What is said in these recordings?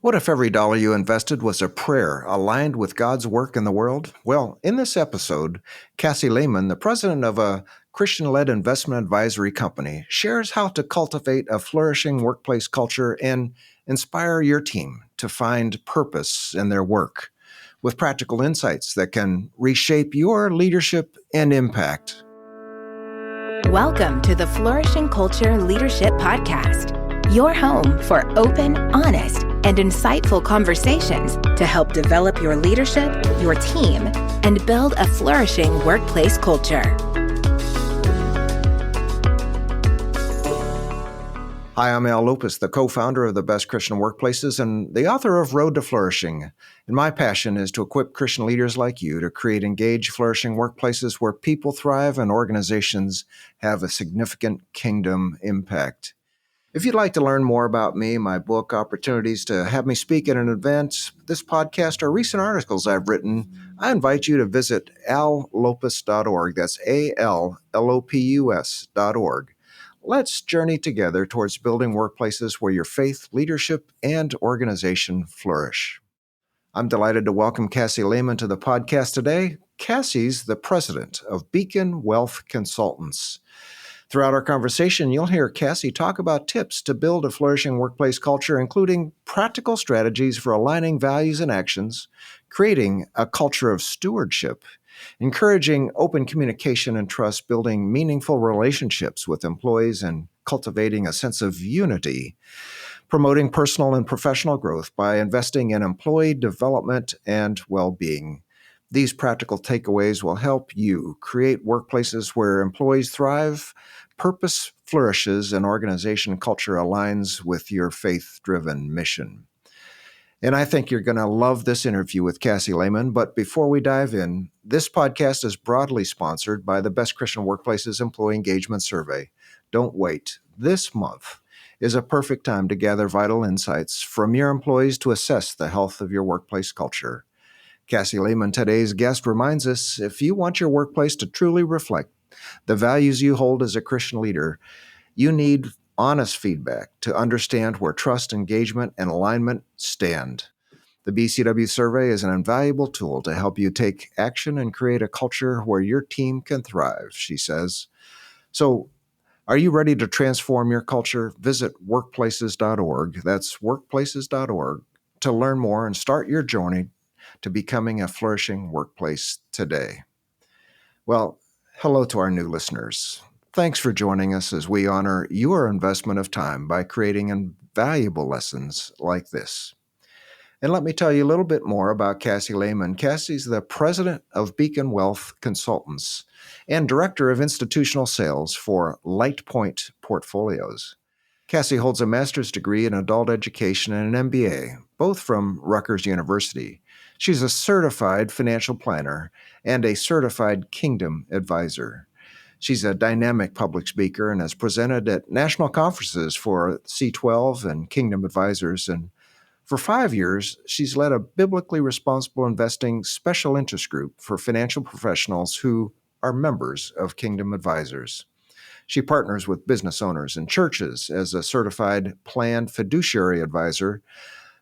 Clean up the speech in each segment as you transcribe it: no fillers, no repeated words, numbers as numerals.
What if every dollar you invested was a prayer aligned with God's work in the world? Well, in this episode, Cassie Laymon, the president of a Christian-led investment advisory company, shares how to cultivate a flourishing workplace culture and inspire your team to find purpose in their work with practical insights that can reshape your leadership and impact. Welcome to the Flourishing Culture Leadership Podcast, your home for open, honest, and insightful conversations to help develop your leadership, your team, and build a flourishing workplace culture. Hi, I'm Al Lopez, the co-founder of the Best Christian Workplaces and the author of Road to Flourishing. And my passion is to equip Christian leaders like you to create engaged, flourishing workplaces where people thrive and organizations have a significant kingdom impact. If you'd like to learn more about me, my book, opportunities to have me speak at an event, this podcast, or recent articles I've written, I invite you to visit allopus.org. That's allopus.org. Let's journey together towards building workplaces where your faith, leadership, and organization flourish. I'm delighted to welcome Cassie Laymon to the podcast today. Cassie's the president of Beacon Wealth Consultants. Throughout our conversation, you'll hear Cassie talk about tips to build a flourishing workplace culture, including practical strategies for aligning values and actions, creating a culture of stewardship, encouraging open communication and trust, building meaningful relationships with employees, and cultivating a sense of unity, promoting personal and professional growth by investing in employee development and well-being. These practical takeaways will help you create workplaces where employees thrive, purpose flourishes, and organization culture aligns with your faith-driven mission. And I think you're going to love this interview with Cassie Laymon. But before we dive in, this podcast is broadly sponsored by the Best Christian Workplaces Employee Engagement Survey. Don't wait. This month is a perfect time to gather vital insights from your employees to assess the health of your workplace culture. Cassie Laymon, today's guest, reminds us if you want your workplace to truly reflect the values you hold as a Christian leader, you need honest feedback to understand where trust, engagement, and alignment stand. The BCW survey is an invaluable tool to help you take action and create a culture where your team can thrive, she says. So, are you ready to transform your culture? Visit workplaces.org. That's workplaces.org to learn more and start your journey to becoming a flourishing workplace today. Well, hello to our new listeners. Thanks for joining us as we honor your investment of time by creating invaluable lessons like this. And let me tell you a little bit more about Cassie Laymon. Cassie's the president of Beacon Wealth Consultants and director of institutional sales for LightPoint Portfolios. Cassie holds a master's degree in adult education and an MBA, both from Rutgers University. She's a certified financial planner and a certified Kingdom advisor. She's a dynamic public speaker and has presented at national conferences for C12 and Kingdom Advisors. And for 5 years, she's led a biblically responsible investing special interest group for financial professionals who are members of Kingdom Advisors. She partners with business owners and churches as a certified planned fiduciary advisor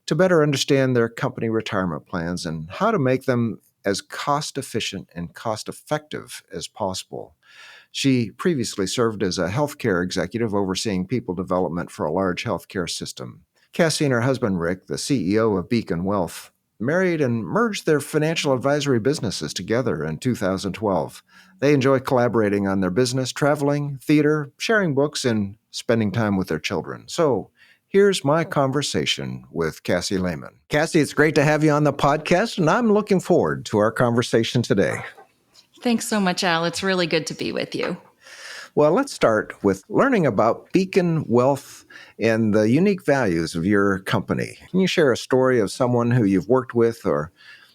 to better understand their company retirement plans and how to make them as cost-efficient and cost-effective as possible. She previously served as a healthcare executive overseeing people development for a large healthcare system. Cassie and her husband, Rick, the CEO of Beacon Wealth, married and merged their financial advisory businesses together in 2012. They enjoy collaborating on their business, traveling, theater, sharing books, and spending time with their children. So here's my conversation with Cassie Laymon. Cassie, it's great to have you on the podcast, and I'm looking forward to our conversation today. Thanks so much, Al. It's really good to be with you. Well, let's start with learning about Beacon Wealth and the unique values of your company. Can you share a story of someone who you've worked with or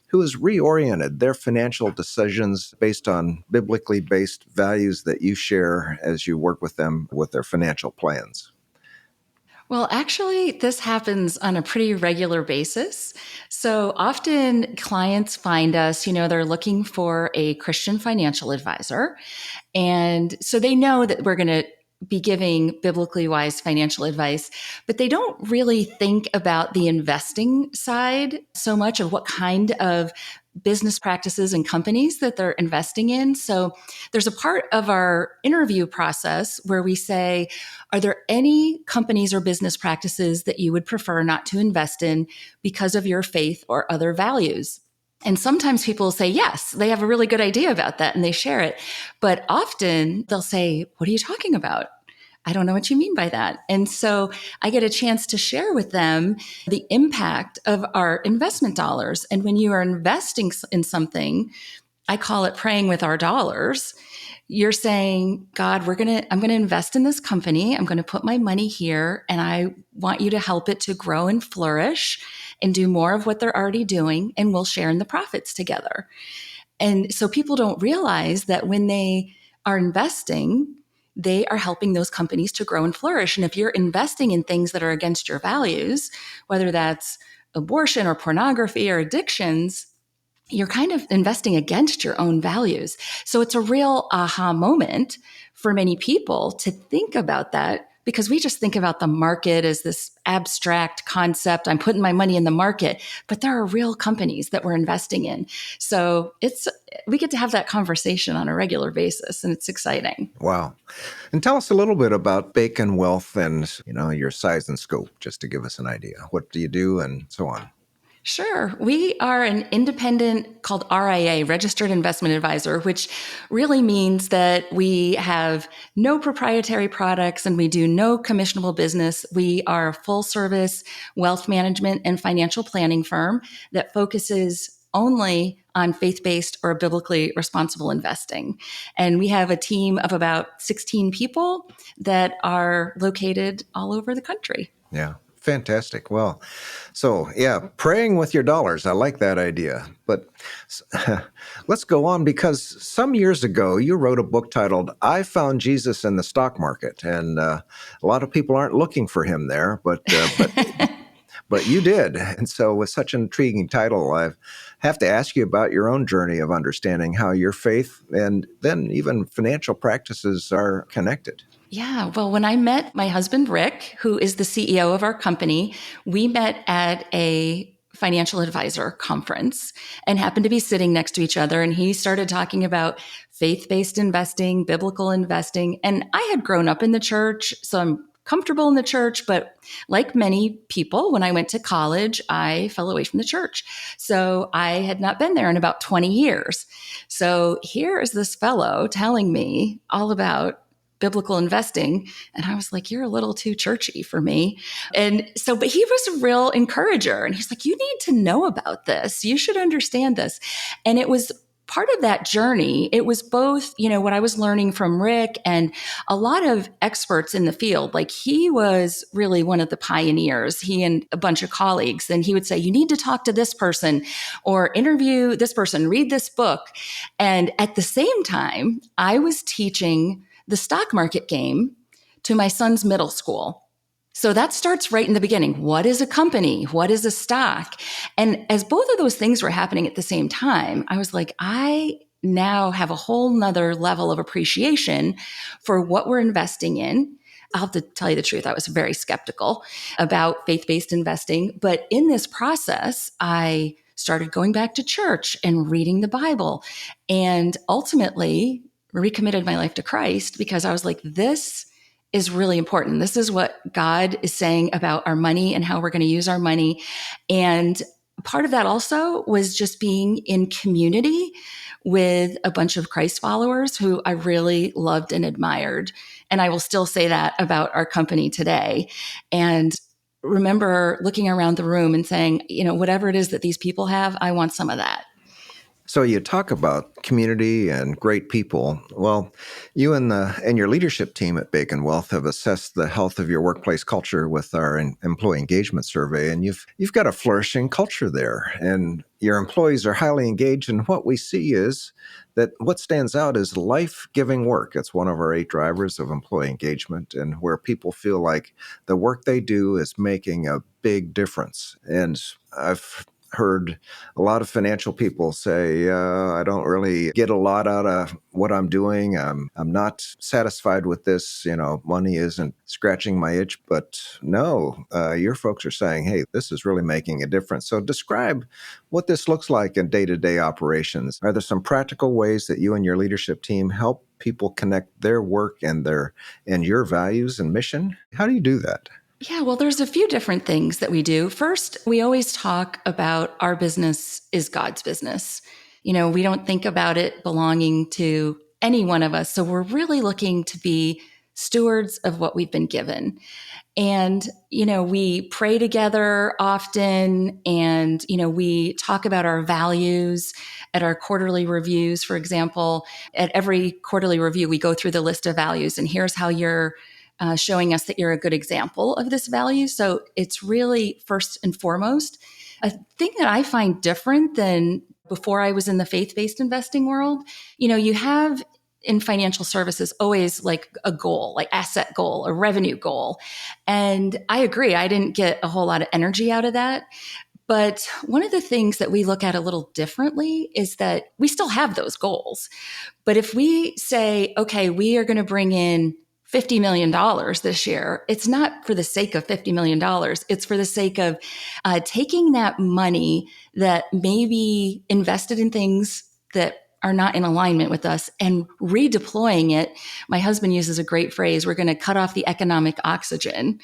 who has reoriented their financial decisions based on biblically based values that you share as you work with them with their financial plans? Well, actually, this happens on a pretty regular basis. So often clients find us, they're looking for a Christian financial advisor. And so they know that we're going to be giving biblically wise financial advice, but they don't really think about the investing side so much of what kind of business practices and companies that they're investing in. So there's a part of our interview process where we say, are there any companies or business practices that you would prefer not to invest in because of your faith or other values? And sometimes people say, yes, they have a really good idea about that and they share it. But often they'll say, what are you talking about? I don't know what you mean by that. And so I get a chance to share with them the impact of our investment dollars. And when you are investing in something, I call it praying with our dollars. You're saying, God, I'm going to invest in this company. I'm going to put my money here and I want you to help it to grow and flourish and do more of what they're already doing. And we'll share in the profits together. And so people don't realize that when they are investing, they are helping those companies to grow and flourish. And if you're investing in things that are against your values, whether that's abortion or pornography or addictions, you're kind of investing against your own values. So it's a real aha moment for many people to think about that, because we just think about the market as this abstract concept. I'm putting my money in the market, but there are real companies that we're investing in. So we get to have that conversation on a regular basis, and it's exciting. Wow. And tell us a little bit about Bacon Wealth and, your size and scope, just to give us an idea. What do you do and so on? Sure. We are an independent called RIA, Registered Investment Advisor, which really means that we have no proprietary products and we do no commissionable business. We are a full service wealth management and financial planning firm that focuses only on faith-based or biblically responsible investing. And we have a team of about 16 people that are located all over the country. Yeah. Fantastic. Well, so praying with your dollars. I like that idea. But let's go on, because some years ago you wrote a book titled "I Found Jesus in the Stock Market," and a lot of people aren't looking for him there, but but you did. And so, with such an intriguing title, I have to ask you about your own journey of understanding how your faith and then even financial practices are connected. Yeah. Well, when I met my husband, Rick, who is the CEO of our company, we met at a financial advisor conference and happened to be sitting next to each other. And he started talking about faith-based investing, biblical investing. And I had grown up in the church, so I'm comfortable in the church. But like many people, when I went to college, I fell away from the church. So I had not been there in about 20 years. So here is this fellow telling me all about biblical investing. And I was like, you're a little too churchy for me. And so, but he was a real encourager. And he's like, you need to know about this. You should understand this. And it was part of that journey. It was both, what I was learning from Rick and a lot of experts in the field. Like, he was really one of the pioneers, he and a bunch of colleagues. And he would say, you need to talk to this person or interview this person, read this book. And at the same time, I was teaching the stock market game to my son's middle school. So that starts right in the beginning. What is a company? What is a stock? And as both of those things were happening at the same time, I was like, I now have a whole nother level of appreciation for what we're investing in. I'll have to tell you the truth. I was very skeptical about faith-based investing. But in this process, I started going back to church and reading the Bible, and ultimately recommitted my life to Christ, because I was like, this is really important. This is what God is saying about our money and how we're going to use our money. And part of that also was just being in community with a bunch of Christ followers who I really loved and admired. And I will still say that about our company today. And remember looking around the room and saying, whatever it is that these people have, I want some of that. So you talk about community and great people. Well, you and your leadership team at Bacon Wealth have assessed the health of your workplace culture with our employee engagement survey, and you've got a flourishing culture there, and your employees are highly engaged. And what we see is that what stands out is life-giving work. It's one of our 8 drivers of employee engagement, and where people feel like the work they do is making a big difference. And I've heard a lot of financial people say, I don't really get a lot out of what I'm doing. I'm not satisfied with this. Money isn't scratching my itch. But no, your folks are saying, hey, this is really making a difference. So describe what this looks like in day-to-day operations. Are there some practical ways that you and your leadership team help people connect their work and your values and mission? How do you do that? Yeah, well, there's a few different things that we do. First, we always talk about our business is God's business. We don't think about it belonging to any one of us. So we're really looking to be stewards of what we've been given. And, we pray together often and, we talk about our values at our quarterly reviews. For example, at every quarterly review, we go through the list of values and here's how you're showing us that you're a good example of this value. So it's really first and foremost. A thing that I find different than before I was in the faith-based investing world, you have in financial services always like a goal, like asset goal, a revenue goal. And I agree, I didn't get a whole lot of energy out of that. But one of the things that we look at a little differently is that we still have those goals. But if we say, okay, we are going to bring in $50 million this year, it's not for the sake of $50 million. It's for the sake of taking that money that may be invested in things that are not in alignment with us and redeploying it. My husband uses a great phrase. We're going to cut off the economic oxygen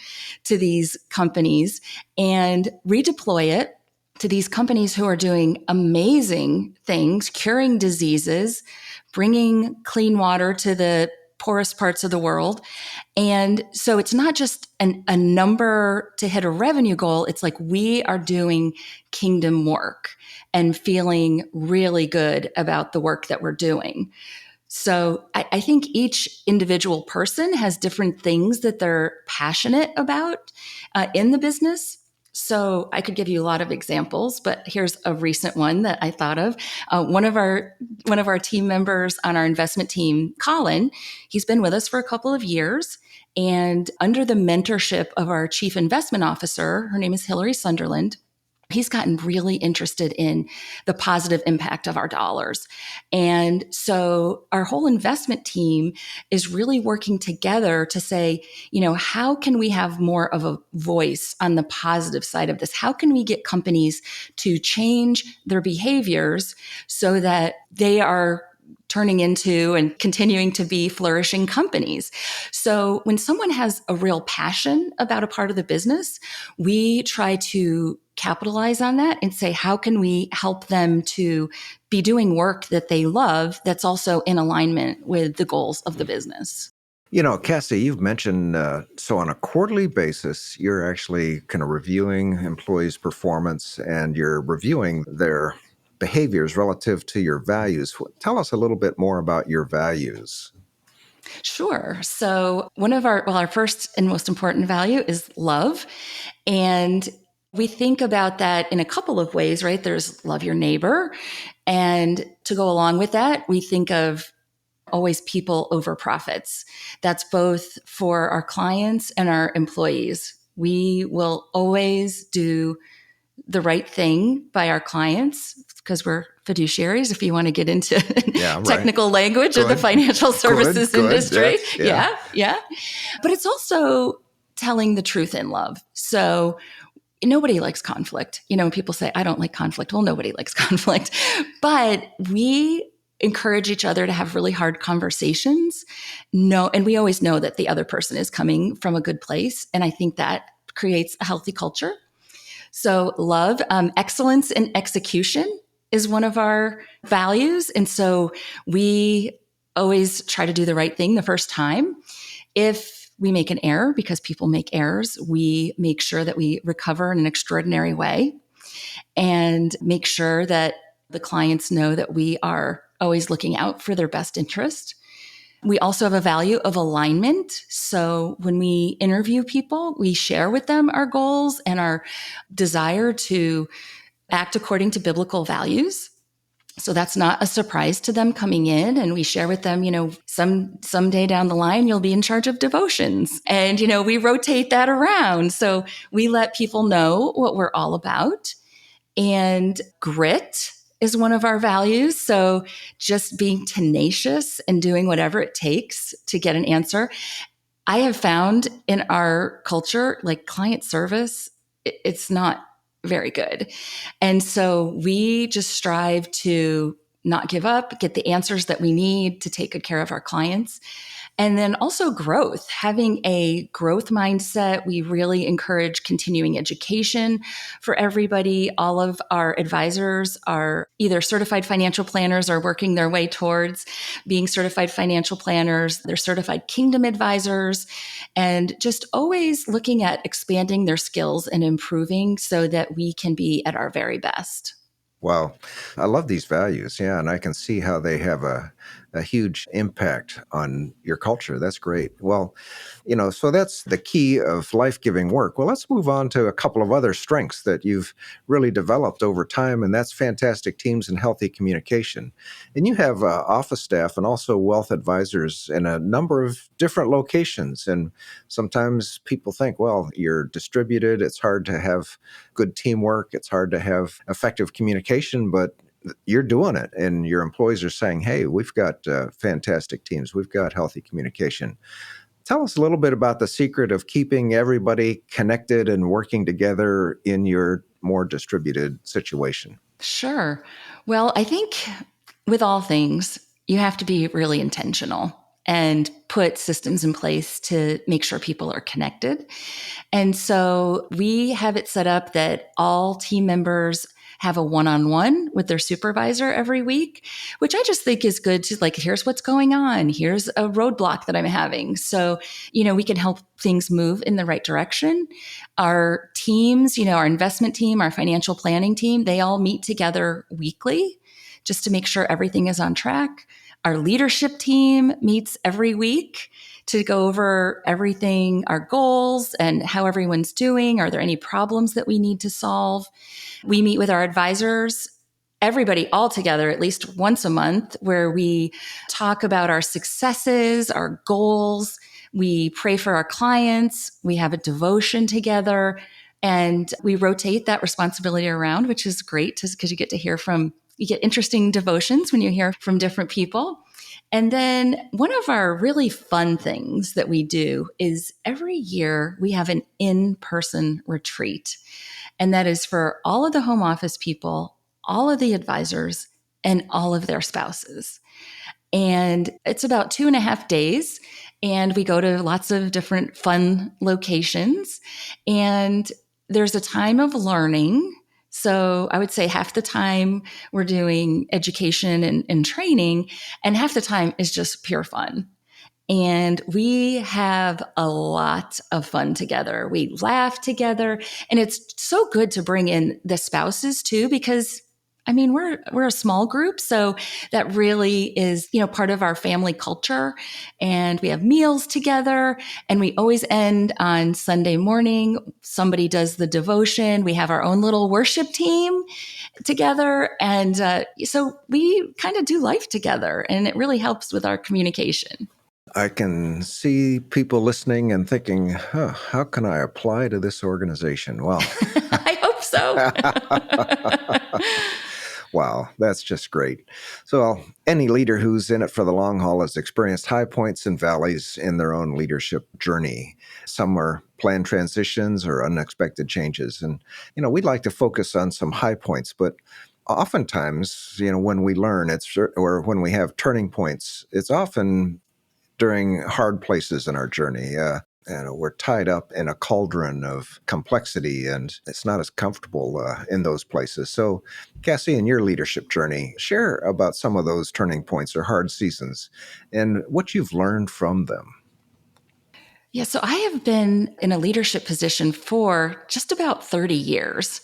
to these companies and redeploy it to these companies who are doing amazing things, curing diseases, bringing clean water to the poorest parts of the world. And so it's not just a number to hit a revenue goal. It's like we are doing kingdom work and feeling really good about the work that we're doing. So I think each individual person has different things that they're passionate about in the business. So I could give you a lot of examples, but here's a recent one that I thought of. One of our team members on our investment team, Colin, he's been with us for a couple of years. And under the mentorship of our chief investment officer, her name is Hillary Sunderland, he's gotten really interested in the positive impact of our dollars. And so our whole investment team is really working together to say, how can we have more of a voice on the positive side of this? How can we get companies to change their behaviors so that they are turning into and continuing to be flourishing companies? So when someone has a real passion about a part of the business, we try to capitalize on that and say, how can we help them to be doing work that they love that's also in alignment with the goals of the business? Cassie, you've mentioned, so on a quarterly basis, you're actually kind of reviewing employees' performance and you're reviewing their behaviors relative to your values. Tell us a little bit more about your values. Sure. So our first and most important value is love. And we think about that in a couple of ways, right? There's love your neighbor. And to go along with that, we think of always people over profits. That's both for our clients and our employees. We will always do the right thing by our clients because we're fiduciaries, if you want to get into technical language of the financial services industry. Yeah. But it's also telling the truth in love. So nobody likes conflict. People say, I don't like conflict. Well, nobody likes conflict. But we encourage each other to have really hard conversations. And we always know that the other person is coming from a good place. And I think that creates a healthy culture. So love, excellence in execution is one of our values. And so we always try to do the right thing the first time. If we make an error, because people make errors, we make sure that we recover in an extraordinary way and make sure that the clients know that we are always looking out for their best interest. We also have a value of alignment. So when we interview people, we share with them our goals and our desire to act according to biblical values. So that's not a surprise to them coming in, and we share with them, someday down the line, you'll be in charge of devotions. And, we rotate that around. So we let people know what we're all about. And grit is one of our values. So just being tenacious and doing whatever it takes to get an answer. I have found in our culture, like client service, it's not very good. And so we just strive to not give up, get the answers that we need to take good care of our clients. And then also growth, having a growth mindset. We really encourage continuing education for everybody. All of our advisors are either certified financial planners or working their way towards being certified financial planners. They're certified kingdom advisors, and just always looking at expanding their skills and improving so that we can be at our very best. Wow. I love these values. Yeah. And I can see how they have a huge impact on your culture. That's great. Well, so that's the key of life-giving work. Well, let's move on to a couple of other strengths that you've really developed over time, and that's fantastic teams and healthy communication. And you have office staff and also wealth advisors in a number of different locations. And sometimes people think, well, you're distributed. It's hard to have good teamwork. It's hard to have effective communication, but you're doing it, and your employees are saying, hey, we've got fantastic teams. We've got healthy communication. Tell us a little bit about the secret of keeping everybody connected and working together in your more distributed situation. Sure. Well, I think with all things, you have to be really intentional and put systems in place to make sure people are connected. And so we have it set up that all team members have a one-on-one with their supervisor every week, which I just think is good to, like, here's what's going on. Here's a roadblock that I'm having. So, we can help things move in the right direction. Our teams, our investment team, our financial planning team, they all meet together weekly just to make sure everything is on track. Our leadership team meets every week to go over everything, our goals and how everyone's doing. Are there any problems that we need to solve? We meet with our advisors, everybody all together at least once a month, where we talk about our successes, our goals. We pray for our clients. We have a devotion together, and we rotate that responsibility around, which is great because you get interesting devotions when you hear from different people. And then one of our really fun things that we do is every year we have an in-person retreat. And that is for all of the home office people, all of the advisors, and all of their spouses. And it's about 2.5 days. And we go to lots of different fun locations. And there's a time of learning. So I would say half the time we're doing education and training, and half the time is just pure fun. And we have a lot of fun together. We laugh together, and it's so good to bring in the spouses too, because we're a small group. So that really is, part of our family culture. And we have meals together, and we always end on Sunday morning. Somebody does the devotion. We have our own little worship team together. And so we kind of do life together, and it really helps with our communication. I can see people listening and thinking, how can I apply to this organization? Well, I hope so. Wow, that's just great. So any leader who's in it for the long haul has experienced high points and valleys in their own leadership journey. Some are planned transitions or unexpected changes. And, we'd like to focus on some high points, but oftentimes, when we learn or when we have turning points, it's often during hard places in our journey. We're tied up in a cauldron of complexity, and it's not as comfortable in those places. So, Cassie, in your leadership journey, share about some of those turning points or hard seasons and what you've learned from them. Yeah, so I have been in a leadership position for just about 30 years.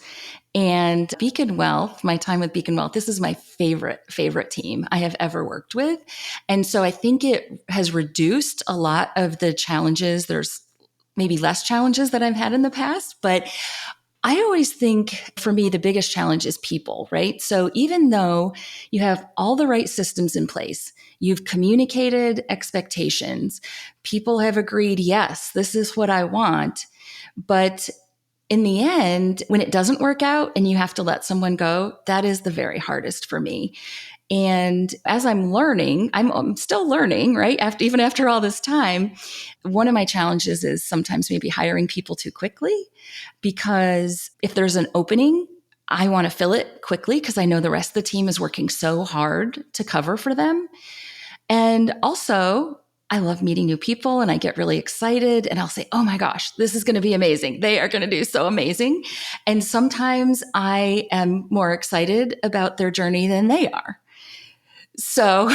And Beacon Wealth, my time with Beacon Wealth, this is my favorite team I have ever worked with. And so I think it has reduced a lot of the challenges. There's maybe less challenges that I've had in the past, but I always think for me, the biggest challenge is people, right? So even though you have all the right systems in place, you've communicated expectations, people have agreed, yes, this is what I want, but in the end, when it doesn't work out and you have to let someone go, that is the very hardest for me. And as I'm learning, I'm still learning, right? Even after all this time, one of my challenges is sometimes maybe hiring people too quickly, because if there's an opening, I want to fill it quickly because I know the rest of the team is working so hard to cover for them. And also, I love meeting new people and I get really excited and I'll say, oh my gosh, this is going to be amazing. They are going to do so amazing. And sometimes I am more excited about their journey than they are. So,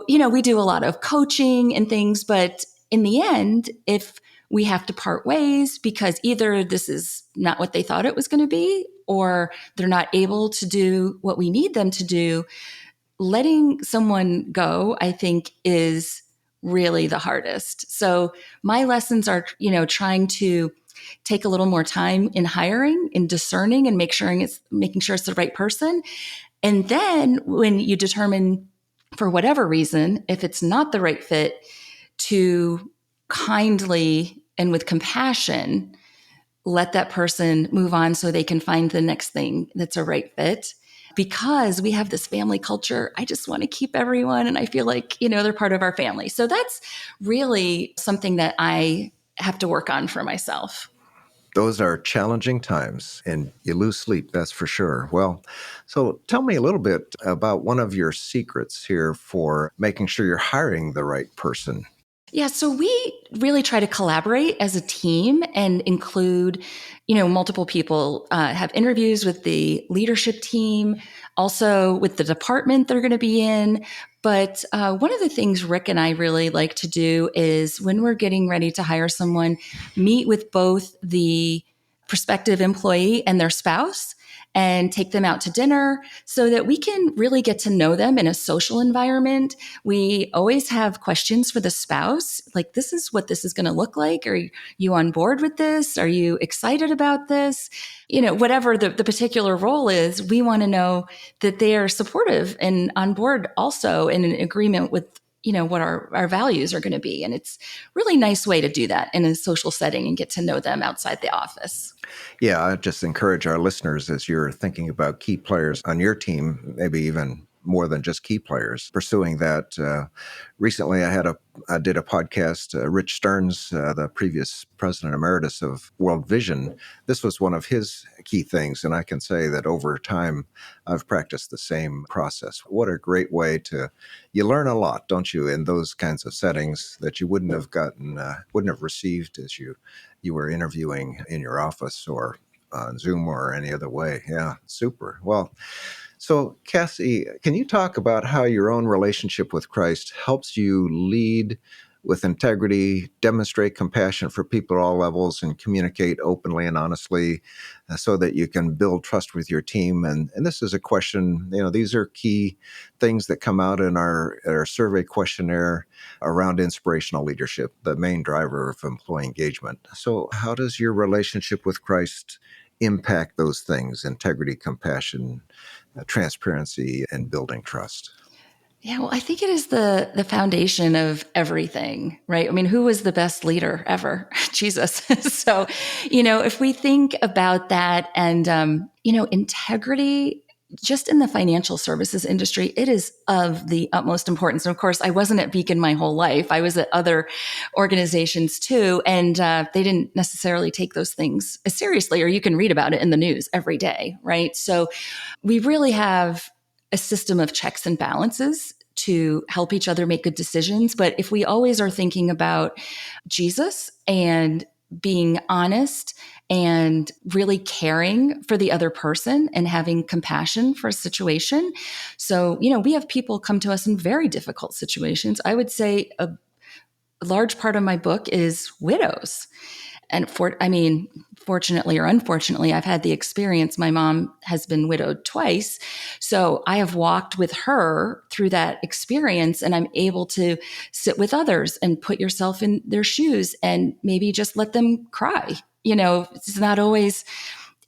we do a lot of coaching and things, but in the end, if we have to part ways because either this is not what they thought it was going to be, or they're not able to do what we need them to do, letting someone go, I think, is really the hardest. So my lessons are, trying to take a little more time in hiring, in discerning, and making sure it's the right person. And then when you determine, for whatever reason, if it's not the right fit, to kindly and with compassion let that person move on so they can find the next thing that's a right fit. Because we have this family culture, I just want to keep everyone, and I feel like, they're part of our family. So that's really something that I have to work on for myself. Those are challenging times, and you lose sleep, that's for sure. Well, so tell me a little bit about one of your secrets here for making sure you're hiring the right person. Yeah, so we really try to collaborate as a team and include, multiple people, have interviews with the leadership team, also with the department they're going to be in. But one of the things Rick and I really like to do is when we're getting ready to hire someone, meet with both the prospective employee and their spouse and take them out to dinner so that we can really get to know them in a social environment. We always have questions for the spouse, like, this is what this is going to look like. Are you on board with this? Are you excited about this? Whatever the particular role is, we want to know that they are supportive and on board also in an agreement with what our values are going to be. And it's really nice way to do that in a social setting and get to know them outside the office. Yeah, I just encourage our listeners, as you're thinking about key players on your team, maybe even more than just key players, pursuing that. Recently, I did a podcast. Rich Stearns, the previous president emeritus of World Vision, this was one of his key things. And I can say that over time, I've practiced the same process. What a great way you learn a lot, don't you, in those kinds of settings that you wouldn't have received as you were interviewing in your office or on Zoom or any other way. Yeah, super. Well, so Cassie, can you talk about how your own relationship with Christ helps you lead with integrity, demonstrate compassion for people at all levels, and communicate openly and honestly so that you can build trust with your team? And this is a question, these are key things that come out in our survey questionnaire around inspirational leadership, the main driver of employee engagement. So how does your relationship with Christ impact those things: integrity, compassion, transparency, and building trust? Yeah, well, I think it is the foundation of everything, right? I mean, who was the best leader ever? Jesus. So, if we think about that and, integrity, just in the financial services industry, it is of the utmost importance. And of course, I wasn't at Beacon my whole life. I was at other organizations too. And they didn't necessarily take those things as seriously, or you can read about it in the news every day, right? So we really have a system of checks and balances to help each other make good decisions. But if we always are thinking about Jesus and being honest and really caring for the other person and having compassion for a situation. So, we have people come to us in very difficult situations. I would say a large part of my book is widows. And fortunately or unfortunately, I've had the experience. My mom has been widowed twice. So I have walked with her through that experience, and I'm able to sit with others and put yourself in their shoes and maybe just let them cry. It's not always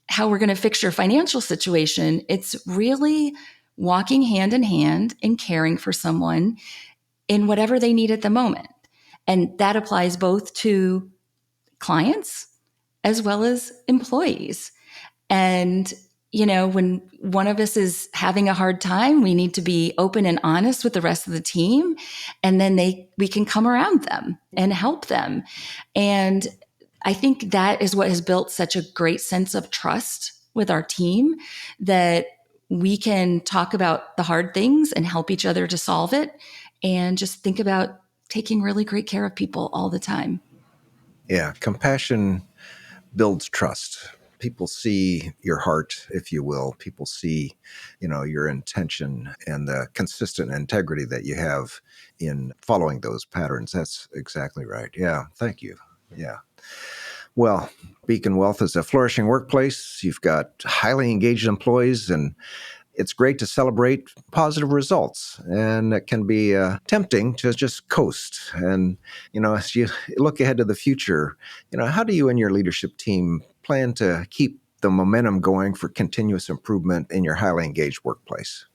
how we're going to fix your financial situation. It's really walking hand in hand and caring for someone in whatever they need at the moment. And that applies both to clients as well as employees. And, when one of us is having a hard time, we need to be open and honest with the rest of the team. And then we can come around them and help them. And I think that is what has built such a great sense of trust with our team, that we can talk about the hard things and help each other to solve it, and just think about taking really great care of people all the time. Yeah, compassion builds trust. People see your heart, if you will. People see, your intention and the consistent integrity that you have in following those patterns. That's exactly right. Yeah, thank you. Yeah. Well, Beacon Wealth is a flourishing workplace. You've got highly engaged employees, and it's great to celebrate positive results. And it can be tempting to just coast. And, as you look ahead to the future, how do you and your leadership team plan to keep the momentum going for continuous improvement in your highly engaged workplace?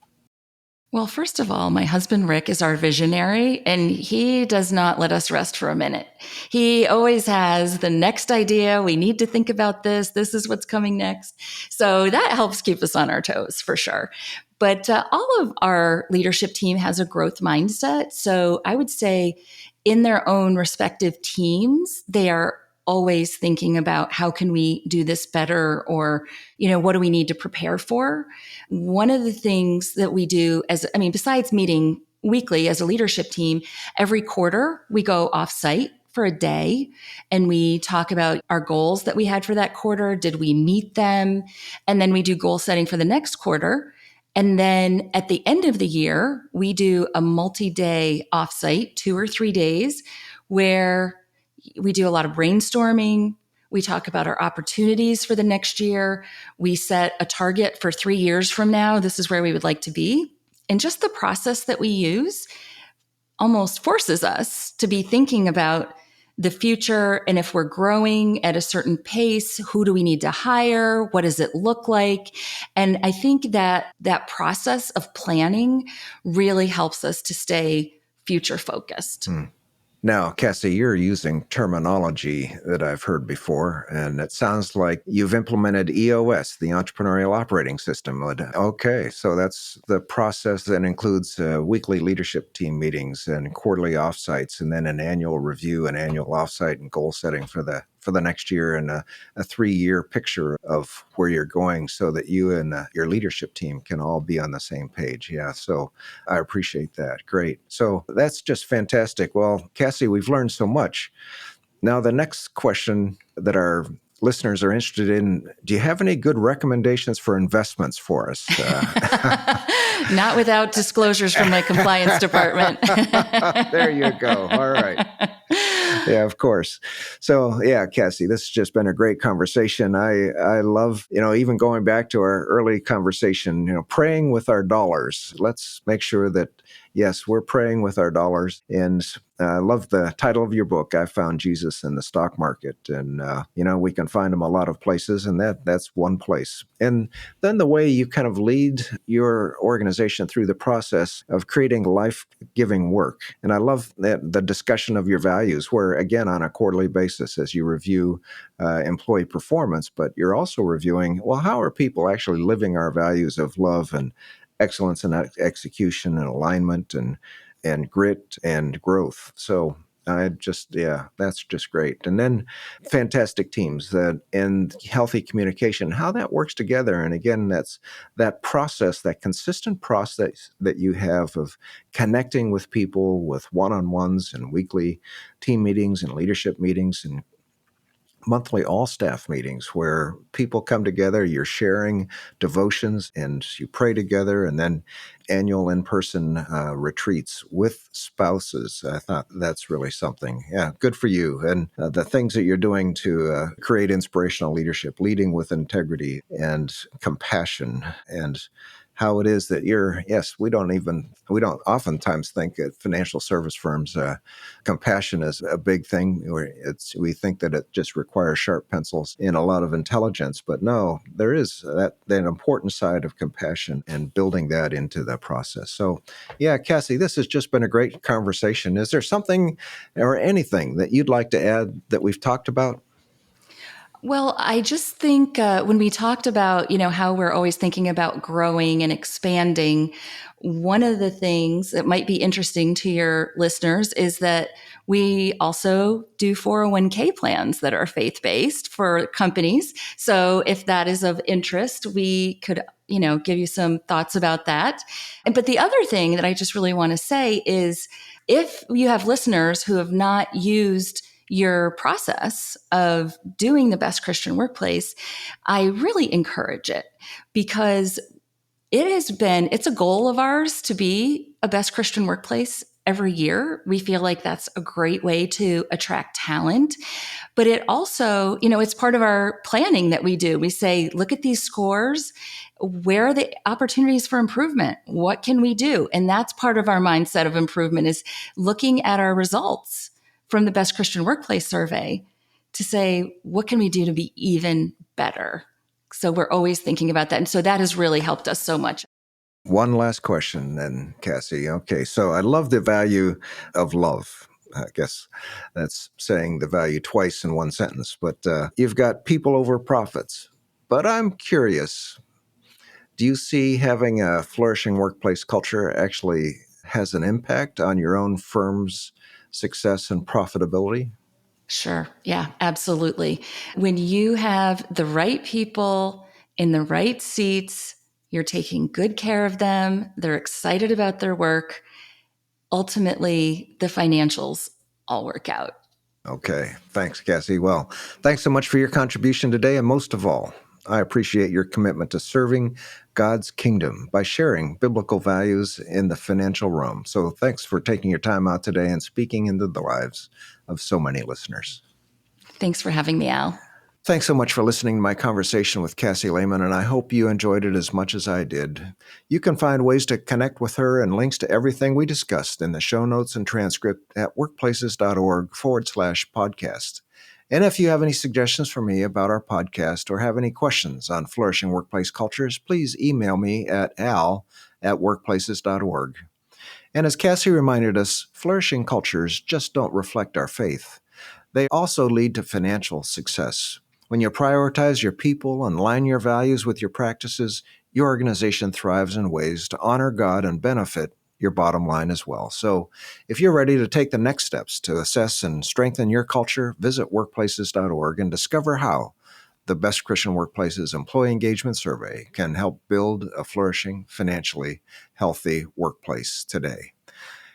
Well, first of all, my husband, Rick, is our visionary, and he does not let us rest for a minute. He always has the next idea. We need to think about this. This is what's coming next. So that helps keep us on our toes for sure. But all of our leadership team has a growth mindset. So I would say in their own respective teams, they are always thinking about how can we do this better, or, what do we need to prepare for? One of the things that we do besides meeting weekly as a leadership team, every quarter we go off site for a day and we talk about our goals that we had for that quarter. Did we meet them? And then we do goal setting for the next quarter. And then at the end of the year, we do a multi-day offsite, 2 or 3 days, where we do a lot of brainstorming. We talk about our opportunities for the next year. We set a target for 3 years from now. This is where we would like to be. And just the process that we use almost forces us to be thinking about the future. And if we're growing at a certain pace, who do we need to hire? What does it look like? And I think that process of planning really helps us to stay future focused. Now, Cassie, you're using terminology that I've heard before, and it sounds like you've implemented EOS, the Entrepreneurial Operating System. Okay, so that's the process that includes weekly leadership team meetings and quarterly offsites, and then an annual review, an annual offsite, and goal setting for the next year, and a 3-year picture of where you're going so that you and your leadership team can all be on the same page. Yeah, so I appreciate that. Great. So that's just fantastic. Well, Cassie, we've learned so much. Now, the next question that our listeners are interested in, do you have any good recommendations for investments for us? Not without disclosures from my compliance department. There you go. All right. Yeah, of course. So, yeah, Cassie, this has just been a great conversation. I love, even going back to our early conversation, praying with our dollars. Let's make sure that, yes, we're praying with our dollars. And I love the title of your book, I Found Jesus in the Stock Market. And, we can find them a lot of places, and that's one place. And then the way you kind of lead your organization through the process of creating life-giving work. And I love the discussion of your values, where, again, on a quarterly basis, as you review employee performance, but you're also reviewing, well, how are people actually living our values of love and excellence and execution and alignment and grit and growth. So that's just great. And then fantastic teams and healthy communication, how that works together. And again, that's that process, that consistent process that you have of connecting with people with one-on-ones and weekly team meetings and leadership meetings and monthly all-staff meetings where people come together, you're sharing devotions and you pray together, and then annual in-person retreats with spouses. I thought that's really something. Yeah, good for you. And the things that you're doing to create inspirational leadership, leading with integrity and compassion, and how it is that we don't oftentimes think at financial service firms, compassion is a big thing. We think that it just requires sharp pencils and a lot of intelligence, but no, there is that important side of compassion and building that into the process. So yeah, Cassie, this has just been a great conversation. Is there something or anything that you'd like to add that we've talked about? Well, I just think when we talked about, how we're always thinking about growing and expanding, one of the things that might be interesting to your listeners is that we also do 401k plans that are faith-based for companies. So if that is of interest, we could, give you some thoughts about that. But the other thing that I just really want to say is if you have listeners who have not used your process of doing the best Christian workplace, I really encourage it because it's a goal of ours to be a best Christian workplace every year. We feel like that's a great way to attract talent. But it also, it's part of our planning that we do. We say, look at these scores. Where are the opportunities for improvement? What can we do? And that's part of our mindset of improvement is looking at our results from the Best Christian Workplace survey to say, what can we do to be even better? So we're always thinking about that. And so that has really helped us so much. One last question then, Cassie. Okay, so I love the value of love. I guess that's saying the value twice in one sentence, but you've got people over profits. But I'm curious, do you see having a flourishing workplace culture actually has an impact on your own firm's success and profitability? Sure. Yeah, absolutely. When you have the right people in the right seats, you're taking good care of them, they're excited about their work, ultimately the financials all work out. Okay. Thanks, Cassie. Well, thanks so much for your contribution today. And most of all, I appreciate your commitment to serving God's kingdom by sharing biblical values in the financial realm. So thanks for taking your time out today and speaking into the lives of so many listeners. Thanks for having me, Al. Thanks so much for listening to my conversation with Cassie Laymon, and I hope you enjoyed it as much as I did. You can find ways to connect with her and links to everything we discussed in the show notes and transcript at workplaces.org/podcast. And if you have any suggestions for me about our podcast or have any questions on flourishing workplace cultures, please email me at al@workplaces.org. And as Cassie reminded us, flourishing cultures just don't reflect our faith. They also lead to financial success. When you prioritize your people and align your values with your practices, your organization thrives in ways to honor God and benefit your bottom line as well. So if you're ready to take the next steps to assess and strengthen your culture, visit workplaces.org and discover how the Best Christian Workplaces Employee Engagement Survey can help build a flourishing, financially healthy workplace today.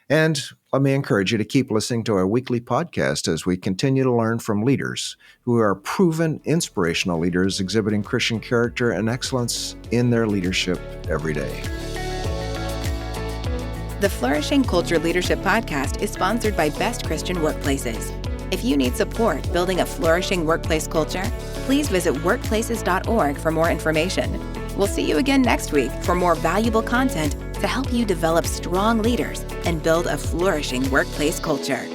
And let me encourage you to keep listening to our weekly podcast as we continue to learn from leaders who are proven inspirational leaders exhibiting Christian character and excellence in their leadership every day. The Flourishing Culture Leadership Podcast is sponsored by Best Christian Workplaces. If you need support building a flourishing workplace culture, please visit workplaces.org for more information. We'll see you again next week for more valuable content to help you develop strong leaders and build a flourishing workplace culture.